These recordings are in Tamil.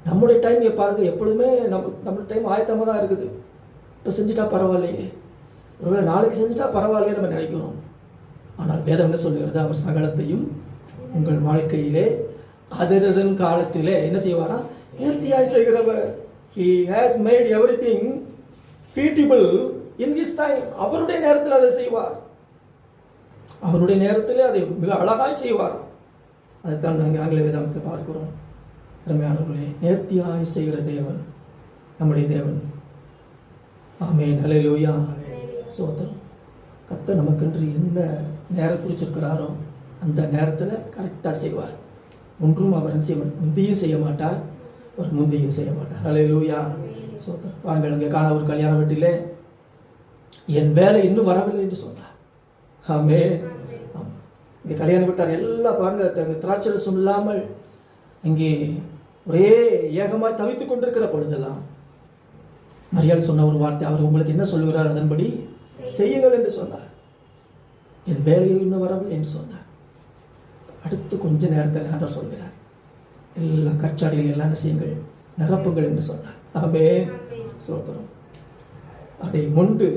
நம்முடைய டைம் பாருங்கள், எப்பொழுதுமே நம்மளுடைய டைம் ஆயத்தமாக தான் இருக்குது. இப்போ செஞ்சுட்டா பரவாயில்லையே, ஒருவேளை நாளைக்கு செஞ்சுட்டா பரவாயில்லையே நம்ம நினைக்கிறோம். ஆனால் வேதம் என்ன சொல்லுகிறது? அவர் சகலத்தையும் உங்கள் வாழ்க்கையிலே அதிரதன் காலத்திலே என்ன செய்வாரா? நேர்த்தியாய் செய்கிறவர். He has made everything feasible in his time. அவருடைய நேரத்தில் அதை செய்வார். அவருடைய நேரத்திலே அதை மிக அழகாய் செய்வார். அதைத்தான் நாங்கள் ஆங்கில வேதாகமத்தில் பார்க்கிறோம். அருமையானவர்களே, நேர்த்தியாய் செய்கிற தேவன் நம்முடைய தேவன். ஆமென், ஹல்லேலூயா, ஸ்தோத்திரம். கர்த்தர் நமக்கென்று என்ன நேரம் குறிச்சிருக்கிறாரோ அந்த நேரத்தில் கரெக்டாக செய்வார். ஒன்றும் அவர் முந்தியும் செய்ய மாட்டார், ஒரு முந்தியும் செய்ய மாட்டார். ஹல்லேலூயா, ஸ்தோத்திரம். பாருங்கள், அங்கே காண ஒரு கல்யாண வீட்டிலே என் வேலை இன்னும் வரவில்லை என்று சொன்னார். ஆமென். இங்கே கல்யாண வீட்டார் எல்லாம் பாருங்கள், திராட்சரசம் இல்லாமல் அங்கே ஒரே ஏகமாய் தவித்துக் கொண்டிருக்கிற பொழுதெல்லாம் மரியாள் சொன்ன ஒரு வார்த்தை, அவர் உங்களுக்கு என்ன சொல்லுகிறார் அதன்படி செய்யுங்கள் என்று சொன்னார். என் வேலையை இன்னும் வரவில்லை என்று சொன்னார். அடுத்து கொஞ்ச நேரத்தில் ஆண்டவர் சொல்கிறார், எல்லாம் கற்சாடிகள் எல்லாம் என்ன செய்யுங்கள், நிரப்புங்கள் என்று சொன்னார். ஆமென், ஸ்தோத்திரம். அதை முண்டு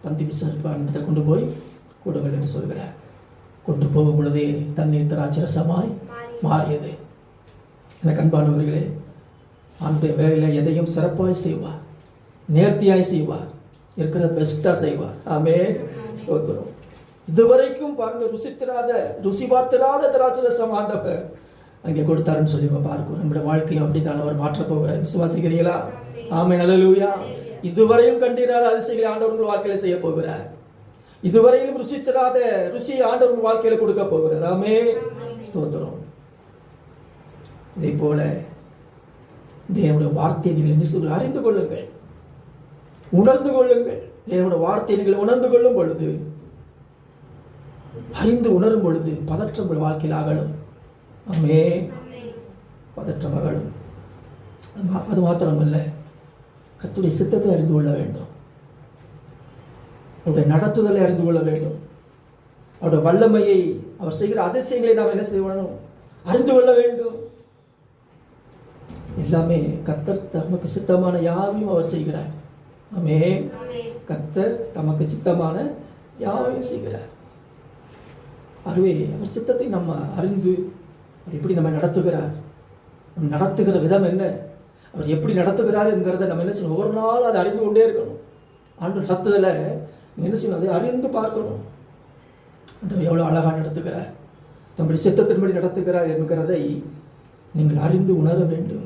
பந்தி விசாரிப்பான் கொண்டு போய் கொடுங்கள் என்று சொல்கிறார். கொண்டு போகும் பொழுதே தண்ணீர் திராட்சரசமாய் மாறியது. எனக்கு அன்பானவர்களே, அந்த வேலையில் எதையும் சிறப்பாய் செய்வார், நேர்த்தியாய் செய்வார், இருக்கிறத பெஸ்ட்டாக செய்வார். ஆமென், ஸ்தோத்திரம். இதுவரைக்கும் பாருங்க ருசி பார்த்திராத திராட்சரசம் ஆண்டவர் அங்கே கொடுத்தாருன்னு சொல்லி பார்க்கிறோம். நம்முடைய வாழ்க்கையும் அப்படித்தான் அவர் மாற்றப் போகிறார். விசுவாசிக்கிறீங்களா? ஆமென், ஹல்லேலூயா. இதுவரையும் கண்டிராத அதிசயங்களை ஆண்டவர் உங்கள் வாழ்க்கையில செய்ய போகிறார். இதுவரையிலும் ருசித்திராத ருசியை ஆண்டவர் உங்கள் வாழ்க்கையில கொடுக்க போகிறார். ஆமென், ஸ்தோத்திரம். இதே போல தேவனுடைய வார்த்தையை நீங்கள் என்ன சொல்ல அறிந்து கொள்ளுங்கள், உணர்ந்து கொள்ளுங்கள். தேவனுடைய வார்த்தையை நீங்கள் உணர்ந்து கொள்ளும் பொழுது, அறிந்து உணரும் பொழுது பதற்றம் உங்கள் வாழ்க்கையில் அகலும். ஆமென், பதற்றம் அகலும். அது மாத்திரமல்ல, கர்த்தருடைய சித்தத்தை அறிந்து கொள்ள வேண்டும், அவருடைய நடத்துதலை அறிந்து கொள்ள வேண்டும், அவருடைய வல்லமையை, அவர் செய்கிற அதிசயங்களை நாம் என்ன செய்ய வேணும், அறிந்து கொள்ள வேண்டும். எல்லாமே கர்த்தர் தமக்கு சித்தமான யாவையும் அவர் செய்கிறார். ஆமென், கர்த்தர் தமக்கு சித்தமான யாவையும் செய்கிறார். ஆகவே அவர் சித்தத்தை நம்ம அறிந்து அவர் எப்படி நம்ம நடத்துகிறார், நடத்துகிற விதம் என்ன, அவர் எப்படி நடத்துகிறார் என்கிறத நம்ம என்ன செய்யணும், ஒவ்வொரு நாள் அதை அறிந்து கொண்டே இருக்கணும். ஆண்டு நடத்துதலை என்ன செய்யணும், அதை அறிந்து பார்க்கணும். அந்த எவ்வளோ அழகாக நடத்துகிறார், தம்முடைய சித்தத்தின்படி நடத்துகிறார் என்கிறதை நீங்கள் அறிந்து உணர வேண்டும்.